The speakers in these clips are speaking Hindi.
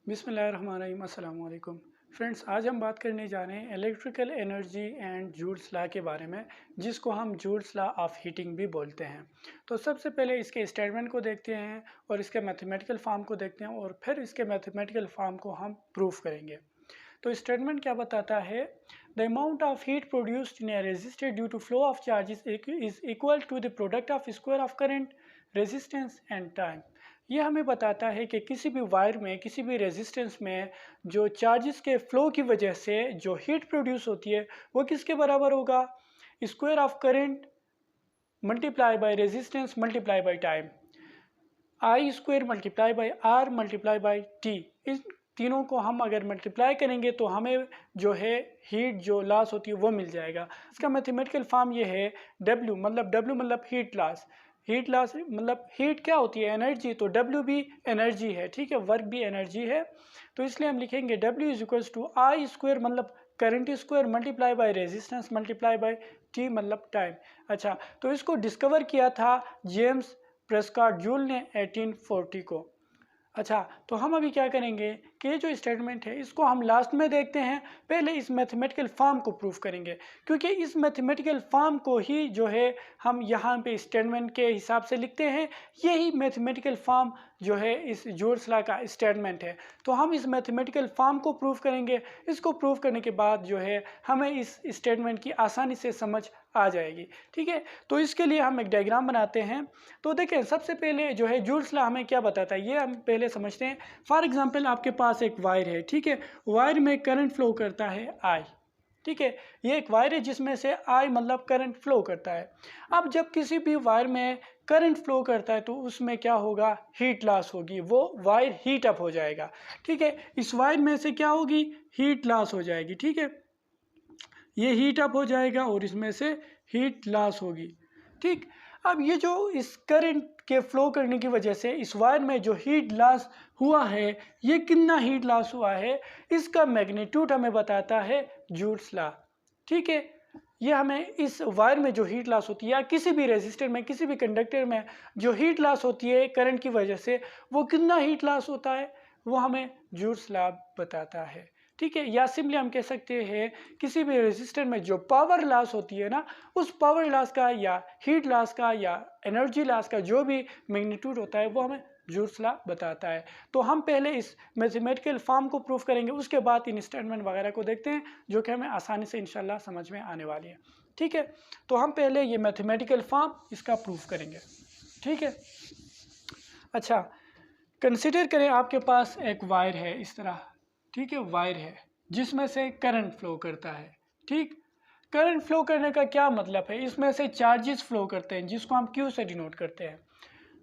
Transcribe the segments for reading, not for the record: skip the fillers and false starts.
बिस्मिल्लाहिर्रहमानिर्रहीम अस्सलाम वालेकुम फ्रेंड्स। आज हम बात करने जा रहे हैं electrical energy and joules law के बारे में, जिसको हम जूल्स लॉ ऑफ हीटिंग भी बोलते हैं। तो सबसे पहले इसके स्टेटमेंट को देखते हैं और इसके मैथमेटिकल फॉर्म को देखते हैं और फिर इसके मैथमेटिकल फॉर्म को हम प्रूफ करेंगे। तो स्टेटमेंट क्या बताता है? The amount of heat produced in a resistor due to flow of charges is equal to the product of square of current, resistance and time. ये हमें बताता है कि किसी भी वायर में, किसी भी रेजिस्टेंस में जो चार्जेस के फ्लो की वजह से जो हीट प्रोड्यूस होती है वो किसके बराबर होगा? Square of current multiply by resistance multiply by time, I square multiply by R multiply by T. इस तीनों को हम अगर मल्टीप्लाई करेंगे तो हमें जो है हीट जो लॉस होती है वो मिल जाएगा। इसका मैथमेटिकल फॉर्म ये है W मतलब हीट लॉस। हीट लॉस मतलब हीट क्या होती है? एनर्जी। तो W भी एनर्जी है, ठीक है, वर्क भी एनर्जी है। तो इसलिए हम लिखेंगे W is equals to I square मतलब current square multiply by resistance multiply by T मतलब टाइम। अच्छा, तो इसको डिस्कवर किया था जेम्स प्रेस्कॉट जूल ने 1840 को। अच्छा, तो हम अभी क्या करेंगे कि ये जो स्टेटमेंट है इसको हम लास्ट में देखते हैं। पहले इस मैथमेटिकल फॉर्म को प्रूफ करेंगे, क्योंकि इस मैथमेटिकल फॉर्म को ही जो है हम यहाँ पे स्टेटमेंट के हिसाब से लिखते हैं। यही मैथमेटिकल फॉर्म जो है इस जूल्स लॉ का स्टेटमेंट है। तो हम इस मैथमेटिकल फॉर्म को प्रूफ करेंगे। इसको प्रूफ करने के बाद जो है हमें इस स्टेटमेंट की आसानी से समझ आ जाएगी, ठीक है। तो इसके लिए हम एक डायग्राम बनाते हैं। तो देखें, सबसे पहले जो है जूल्स लॉ हमें क्या बताता है ये हम पहले समझते हैं। फॉर एग्जांपल आपके पास एक वायर है, ठीक है, वायर में करंट फ्लो करता है आई, ठीक है। ये एक वायर है जिसमें से आई मतलब करंट फ्लो करता है। अब जब किसी भी वायर में करंट फ्लो करता है तो उसमें क्या होगा? हीट लॉस होगी, वो वायर हीट अप हो जाएगा, ठीक है। इस वायर में से क्या होगी? हीट लॉस हो जाएगी, ठीक है। ये हीट अप हो जाएगा और इसमें से हीट लॉस होगी, ठीक। अब ये जो इस करंट के फ्लो करने की वजह से इस वायर में जो हीट लॉस हुआ है, ये कितना हीट लॉस हुआ है, इसका मैग्नीट्यूड हमें बताता है जूल्स लॉ, ठीक है। ये हमें इस वायर में जो हीट लॉस होती है या किसी भी रेजिस्टर में, किसी भी कंडक्टर में जो हीट लॉस होती है करंट की वजह से, वो कितना हीट लॉस होता है वो हमें जूल्स लॉ बताता है, ठीक है। या सिंपली हम कह सकते हैं किसी भी रेजिस्टर में जो पावर लॉस होती है ना, उस पावर लॉस का या हीट लॉस का या एनर्जी लॉस का जो भी मैग्नीट्यूड होता है वो हमें जूल्स लॉ बताता है। तो हम पहले इस मैथमेटिकल फॉर्म को प्रूफ करेंगे, उसके बाद इन स्टेटमेंट वगैरह को देखते हैं जो कि हमें आसानी से इंशाल्लाह समझ में आने वाली है, ठीक है। तो हम पहले ये मैथमेटिकल फॉर्म इसका प्रूफ करेंगे, ठीक है। अच्छा, कंसिडर करें आपके पास एक वायर है इस तरह, ठीक है, वायर है जिसमें से करंट फ्लो करता है, ठीक। करंट फ्लो करने का क्या मतलब है? इसमें से चार्जेस फ्लो करते हैं जिसको हम क्यू से डिनोट करते हैं।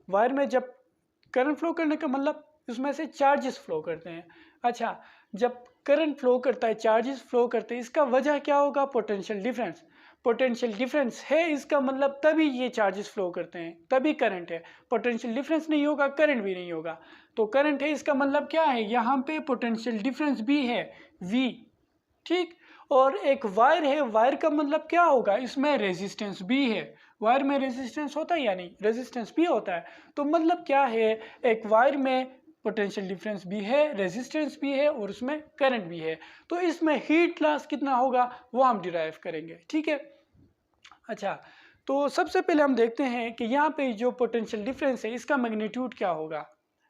वायर में जब करंट फ्लो करने का मतलब उसमें से चार्जेस फ्लो करते हैं। अच्छा, जब करंट फ्लो करता है, चार्जेस फ्लो करते हैं, इसका वजह क्या होगा? Potential difference. पोटेंशियल डिफरेंस है इसका मतलब, तभी ये चार्जेस फ्लो करते हैं, तभी करंट है। पोटेंशियल डिफरेंस नहीं होगा करंट भी नहीं होगा। तो करंट है इसका मतलब क्या है? यहाँ पे पोटेंशियल डिफरेंस भी है V, ठीक। और एक वायर है, वायर का मतलब क्या होगा? इसमें रेजिस्टेंस भी है। वायर में रेजिस्टेंस होता है या नहीं? रेजिस्टेंस भी होता है। तो मतलब क्या है? एक वायर में पोटेंशियल डिफरेंस भी है, रेजिस्टेंस भी है और उसमें करंट भी है। तो इसमें हीट लॉस कितना होगा वो हम डिराइव करेंगे, ठीक है। अच्छा, तो सबसे पहले हम देखते हैं कि यहाँ पे जो पोटेंशियल डिफरेंस है इसका मैग्नीट्यूड क्या होगा,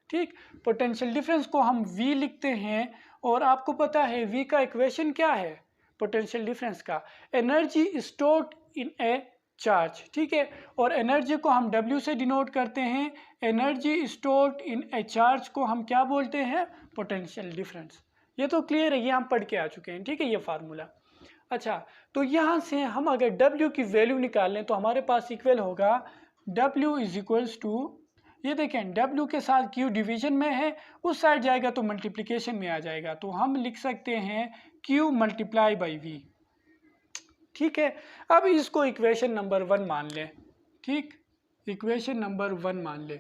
ठीक। पोटेंशियल डिफरेंस को हम V लिखते हैं और आपको पता है V का इक्वेशन क्या है पोटेंशियल डिफरेंस का? Energy stored in A charge, ठीक है। और एनर्जी को हम W से डिनोट करते हैं। Energy stored in A charge को हम क्या बोलते हैं? Potential difference. ये तो क्लियर है, ये हम पढ़ के आ चुके हैं, ठीक है, ये फार्मूला। अच्छा, तो यहाँ से हम अगर W की वैल्यू निकालें तो हमारे पास इक्वल होगा W इज इक्वल्स टू, ये देखें W के साथ Q डिवीजन में है, उस साइड जाएगा तो मल्टीप्लिकेशन में आ जाएगा। तो हम लिख सकते हैं Q मल्टीप्लाई बाई V, ठीक है। अब इसको इक्वेशन नंबर 1 मान लें, ठीक, इक्वेशन नंबर 1 मान लें।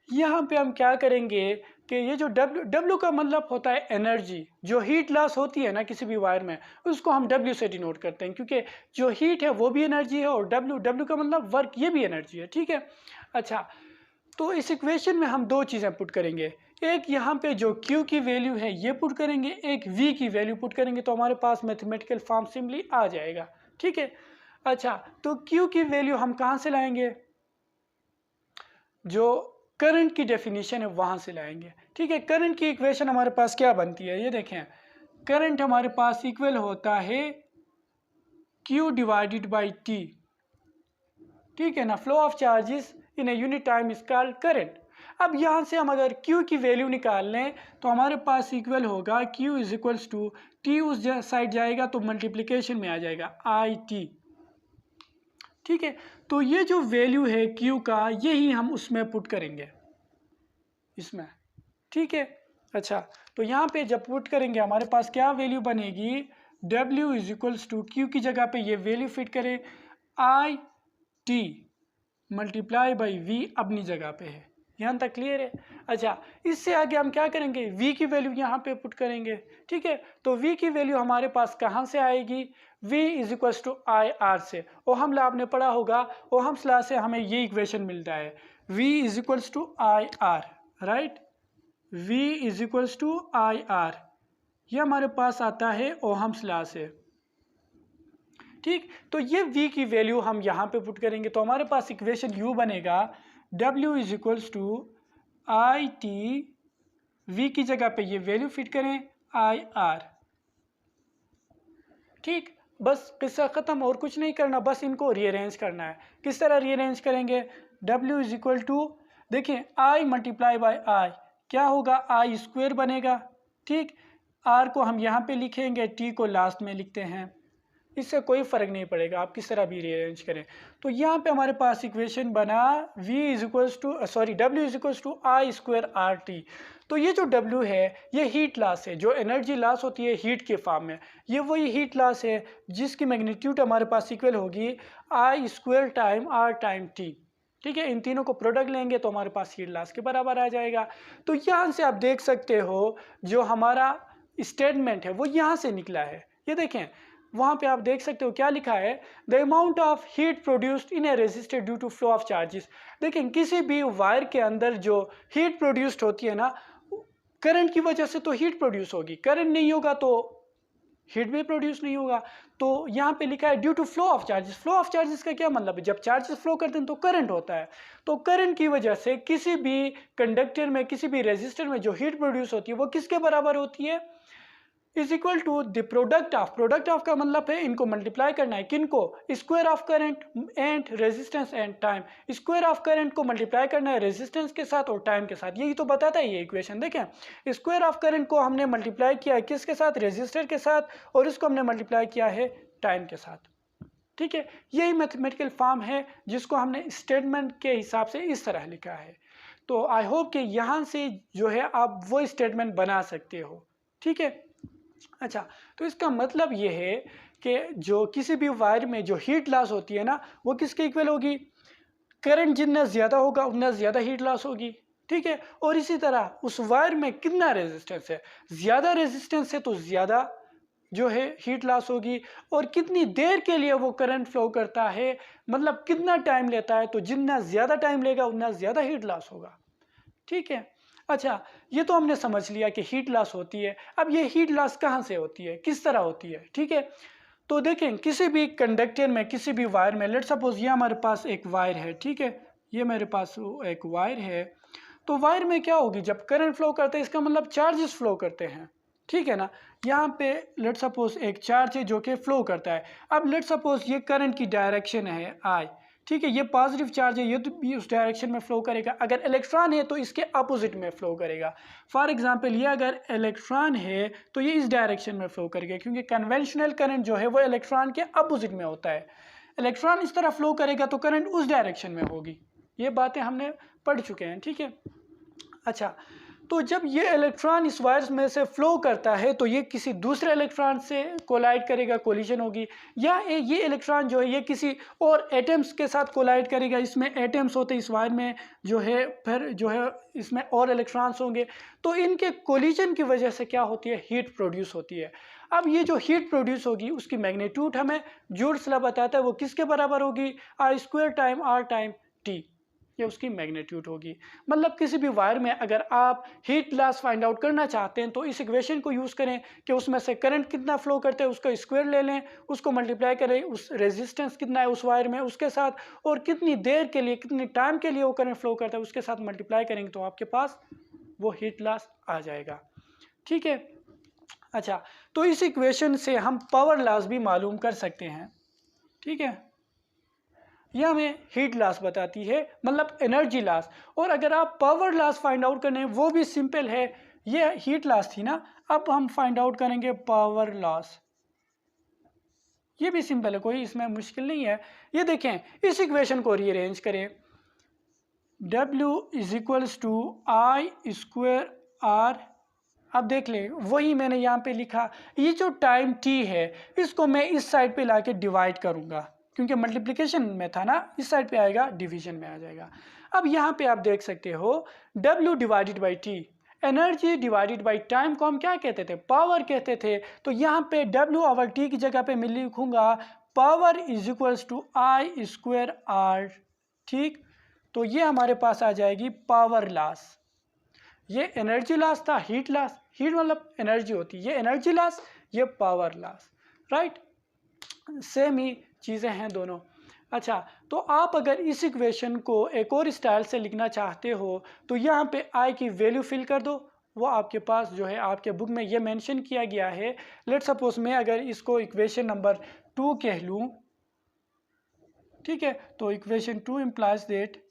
यहाँ पे हम क्या करेंगे कि ये जो W का मतलब होता है एनर्जी, जो हीट लॉस होती है ना किसी भी वायर में, उसको हम W से डिनोट करते हैं, क्योंकि जो हीट है वो भी एनर्जी है और W का मतलब वर्क, ये भी एनर्जी है, ठीक है। अच्छा, तो इस इक्वेशन में हम दो चीज़ें पुट करेंगे। एक यहाँ पे जो Q की वैल्यू है ये पुट करेंगे, एक V की वैल्यू पुट करेंगे, तो हमारे पास मैथमेटिकल फॉर्म सिंपली आ जाएगा। ठीक है। अच्छा, तो Q की वैल्यू हम कहाँ से लाएंगे? जो करंट की डेफिनेशन है वहां से लाएंगे। ठीक है। करंट की इक्वेशन हमारे पास क्या बनती है, ये देखें। करंट हमारे पास इक्वल होता है Q डिवाइडेड बाई T। ठीक है ना। Flow of charges in a unit time is called current. अब यहाँ से हम अगर Q की वैल्यू निकाल लें तो हमारे पास इक्वल होगा Q is equals to T उस साइड जाएगा तो मल्टीप्लिकेशन में आ जाएगा IT। ठीक है। तो ये जो वैल्यू है Q का, यही हम उसमें पुट करेंगे इसमें। ठीक है। अच्छा, तो यहाँ पे जब पुट करेंगे हमारे पास क्या वैल्यू बनेगी? W is equals to Q की जगह पे ये वैल्यू फिट करें, IT मल्टीप्लाई बाई V अपनी जगह पे है। यहाँ तक क्लियर है? अच्छा, इससे आगे हम क्या करेंगे? V की वैल्यू यहाँ पे पुट करेंगे। ठीक है। तो V की वैल्यू हमारे पास कहाँ से आएगी? V is equals to IR से। ओहम आपने पढ़ा होगा, ओहम लॉ से हमें ये इक्वेशन मिलता है, V is equals to IR, right. V is equals to IR, ये हमारे पास आता है ओहम्स लॉ से। ठीक। तो ये V की वैल्यू हम यहाँ पे पुट करेंगे तो हमारे पास इक्वेशन U बनेगा, W is equals to IT, V की जगह पे ये वैल्यू फिट करें IR। ठीक, बस किस्सा ख़त्म, और कुछ नहीं करना, बस इनको रीअरेंज करना है। किस तरह रीअरेंज करेंगे? W इज इक्वल टू, देखिए I मल्टीप्लाई बाई I क्या होगा? I स्क्वायर बनेगा। ठीक, R को हम यहाँ पे लिखेंगे, T को लास्ट में लिखते हैं, इससे कोई फ़र्क नहीं पड़ेगा, आप किस तरह भी रीअरेंज करें। तो यहाँ पे हमारे पास इक्वेशन बना W is equals to I square RT। तो ये जो W है ये हीट लॉस है, जो एनर्जी लॉस होती है हीट के फॉर्म में, ये वही हीट लॉस है जिसकी मैग्नीट्यूड हमारे पास इक्वल होगी I square time R time T। ठीक है। इन तीनों को प्रोडक्ट लेंगे तो हमारे पास हीट लॉस के बराबर आ जाएगा। तो यहाँ से आप देख सकते हो जो हमारा स्टेटमेंट है वो यहाँ से निकला है। ये देखें, वहाँ पे आप देख सकते हो क्या लिखा है, the amount of heat produced in a resistor due to flow of charges. देखें, किसी भी वायर के अंदर जो हीट प्रोड्यूस्ड होती है ना, करंट की वजह से तो हीट प्रोड्यूस होगी, करंट नहीं होगा तो हीट भी प्रोड्यूस नहीं होगा। तो यहाँ पे लिखा है due to flow of charges. Flow of charges का क्या मतलब है? जब चार्जेस फ्लो करते हैं तो करंट होता है, तो करंट की वजह से किसी भी कंडक्टर में, किसी भी रेजिस्टर में जो हीट प्रोड्यूस होती है वो किसके बराबर होती है? Is equal to the product of, product of का मतलब है इनको मल्टीप्लाई करना है, किनको? Square of current and resistance and time. Square of current को मल्टीप्लाई करना है रेजिस्टेंस के साथ और टाइम के साथ, यही तो बताता है ये इक्वेशन। देखें, स्क्वायर ऑफ करंट को हमने मल्टीप्लाई किया है किसके साथ? रेजिस्टर के साथ, और इसको हमने मल्टीप्लाई किया है टाइम के साथ। ठीक है। यही मैथमेटिकल फॉर्म है जिसको हमने स्टेटमेंट के हिसाब से इस तरह लिखा है। तो आई होप कि यहाँ से जो है आप वो स्टेटमेंट बना सकते हो। ठीक है। अच्छा, तो इसका मतलब ये है कि जो किसी भी वायर में जो हीट लॉस होती है ना, वो किसके इक्वल होगी? करंट जितना ज़्यादा होगा उतना ज़्यादा हीट लॉस होगी। ठीक है। और इसी तरह उस वायर में कितना रेजिस्टेंस है, ज़्यादा रेजिस्टेंस है तो ज़्यादा जो है हीट लॉस होगी, और कितनी देर के लिए वो करंट फ्लो करता है, मतलब कितना टाइम लेता है, तो जितना ज़्यादा टाइम लेगा उतना ज़्यादा हीट लॉस होगा। ठीक है। अच्छा, ये तो हमने समझ लिया कि हीट लॉस होती है। अब ये हीट लॉस कहाँ से होती है, किस तरह होती है? ठीक है। तो देखें, किसी भी कंडक्टर में, किसी भी वायर में, लेट सपोज ये हमारे पास एक वायर है। ठीक है, ये मेरे पास एक वायर है। तो वायर में क्या होगी, जब करंट फ्लो करते हैं इसका मतलब चार्जेस फ्लो करते हैं। ठीक है ना। यहाँ पे लेट सपोज एक चार्ज है जो कि फ्लो करता है। अब लेट सपोज ये करंट की डायरेक्शन है I। ठीक है, ये पॉजिटिव चार्ज है, ये तो भी उस डायरेक्शन में फ्लो करेगा। अगर इलेक्ट्रॉन है तो इसके अपोजिट में फ्लो करेगा। फॉर एग्जांपल, ये अगर इलेक्ट्रॉन है तो ये इस डायरेक्शन में फ्लो करेगा, क्योंकि कन्वेंशनल करंट जो है वो इलेक्ट्रॉन के अपोजिट में होता है। इलेक्ट्रॉन इस तरह फ्लो करेगा तो करंट उस डायरेक्शन में होगी। ये बातें हमने पढ़ चुके हैं। ठीक है। अच्छा, तो जब ये इलेक्ट्रॉन इस वायर में से फ्लो करता है तो ये किसी दूसरे इलेक्ट्रॉन से कोलाइड करेगा, कोलिजन होगी, या ये इलेक्ट्रॉन जो है ये किसी और एटम्स के साथ कोलाइड करेगा। इसमें एटम्स होते हैं इस वायर में जो है, फिर जो है इसमें और इलेक्ट्रॉन्स होंगे, तो इनके कोलिजन की वजह से क्या होती है? हीट प्रोड्यूस होती है। अब ये जो हीट प्रोड्यूस होगी उसकी मैग्नीट्यूड हमें जूल्स लॉ बताता है, वो किसके बराबर होगी? I square time R time T। ये उसकी मैग्नीट्यूड होगी। मतलब किसी भी वायर में अगर आप हीट लॉस फाइंड आउट करना चाहते हैं तो इस इक्वेशन को यूज़ करें कि उसमें से करंट कितना फ्लो करते हैं उसका स्क्वायर ले लें, उसको मल्टीप्लाई करें उस रेजिस्टेंस कितना है उस वायर में उसके साथ, और कितनी देर के लिए कितनी टाइम के लिए वो करंट फ्लो करता है उसके साथ मल्टीप्लाई करेंगे तो आपके पास वो हीट लॉस आ जाएगा। ठीक है। अच्छा, तो इस इक्वेशन से हम पावर लॉस भी मालूम कर सकते हैं। ठीक है, यह हमें हीट लॉस बताती है, मतलब एनर्जी लॉस। और अगर आप पावर लॉस फाइंड आउट करने वो भी सिंपल है, ये हीट लॉस थी ना, अब हम फाइंड आउट करेंगे पावर लॉस। ये भी सिंपल है, कोई इसमें मुश्किल नहीं है। ये देखें, इस इक्वेशन को रीअरेंज करें, W is equals to I square R. अब देख लें, वही मैंने यहाँ पे लिखा, ये जो टाइम t है इसको मैं इस साइड पे लाके डिवाइड करूँगा, क्योंकि मल्टीप्लिकेशन में था ना, इस साइड पे आएगा डिवीजन में आ जाएगा। अब यहाँ पे आप देख सकते हो W divided by T, energy divided by time को हम क्या कहते थे, पावर कहते थे। तो यहाँ पे W ओवर टी की जगह पे मैं लिखूंगा power is equals to I square R. ठीक, तो ये हमारे पास आ जाएगी पावर लॉस। ये एनर्जी लॉस था, हीट लॉस, हीट मतलब एनर्जी होती है, ये एनर्जी लॉस, ये पावर लॉस, राइट, सेम ही चीज़ें हैं दोनों। अच्छा, तो आप अगर इस इक्वेशन को एक और स्टाइल से लिखना चाहते हो तो यहाँ पे आई की वैल्यू फिल कर दो, वो आपके पास जो है आपके बुक में ये मेंशन किया गया है। लेट सपोज मैं अगर इसको इक्वेशन नंबर 2 कह लूँ, ठीक है, तो इक्वेशन 2 इम्प्लाइज दैट,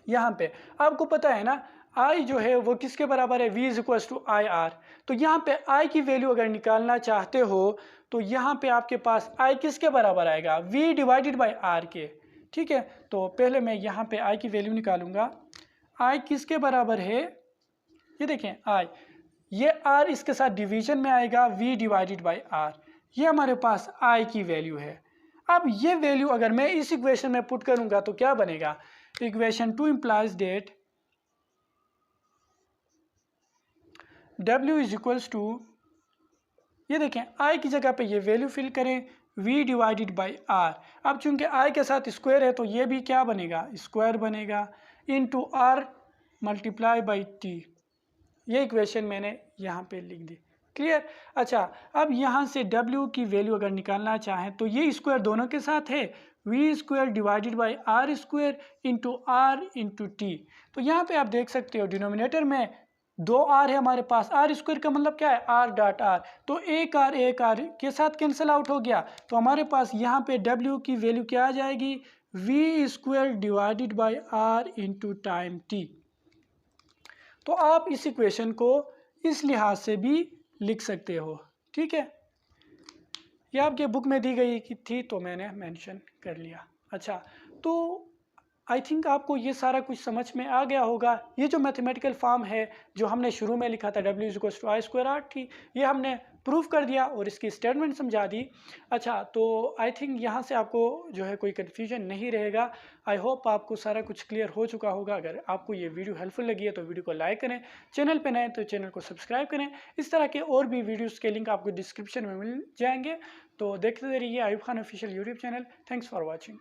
यहाँ पे आपको पता है ना आई जो है वो किसके बराबर है, v is equals to I R. तो यहाँ पे आई की वैल्यू अगर निकालना चाहते हो तो यहाँ पे आपके पास आई किसके बराबर आएगा, v डिवाइडेड बाई आर के। ठीक है, तो पहले मैं यहाँ पे आई की वैल्यू निकालूंगा, आई किसके बराबर है, ये देखें आई, ये आर इसके साथ डिवीजन में आएगा, v डिवाइडेड बाई आर, ये हमारे पास आई की वैल्यू है। अब ये वैल्यू अगर मैं इस इक्वेशन में पुट करूंगा तो क्या बनेगा, equation 2 implies that W is equals to, ये देखें आई की जगह पे ये वैल्यू फिल करें, V डिवाइडेड बाई आर। अब चूंकि आई के साथ स्क्वायर है तो ये भी क्या बनेगा, स्क्वायर बनेगा, into R multiply by T. ये इक्वेशन मैंने यहाँ पे लिख दी, क्लियर। अच्छा, अब यहाँ से W की वैल्यू अगर निकालना चाहें तो ये स्क्वायर दोनों के साथ है, V square divided by R square into R into T. तो यहाँ पे आप देख सकते हो डिनोमिनेटर में 2r है हमारे पास, आर स्क्वायर का मतलब क्या है, r डॉट आर, तो एक आर के साथ कैंसिल आउट हो गया। तो हमारे पास यहाँ पे W की वैल्यू क्या आ जाएगी, V square divided by R into time T. तो आप इस इक्वेशन को इस लिहाज से भी लिख सकते हो। ठीक है, ये आपके बुक में दी गई थी तो मैंने मेंशन कर लिया। अच्छा, तो आई थिंक आपको ये सारा कुछ समझ में आ गया होगा। ये जो मैथमेटिकल फॉर्म है जो हमने शुरू में लिखा था W is equals to I square R T, ये हमने प्रूफ कर दिया और इसकी स्टेटमेंट समझा दी। अच्छा, तो आई थिंक यहाँ से आपको जो है कोई कन्फ्यूजन नहीं रहेगा। आई होप आपको सारा कुछ क्लियर हो चुका होगा। अगर आपको ये वीडियो हेल्पफुल लगी है तो वीडियो को लाइक करें, चैनल पर नए तो चैनल को सब्सक्राइब करें। इस तरह के और भी वीडियोज़ के लिंक आपको डिस्क्रिप्शन में मिल जाएंगे। तो देखते रहिए Ayub Khan official YouTube channel. Thanks for watching.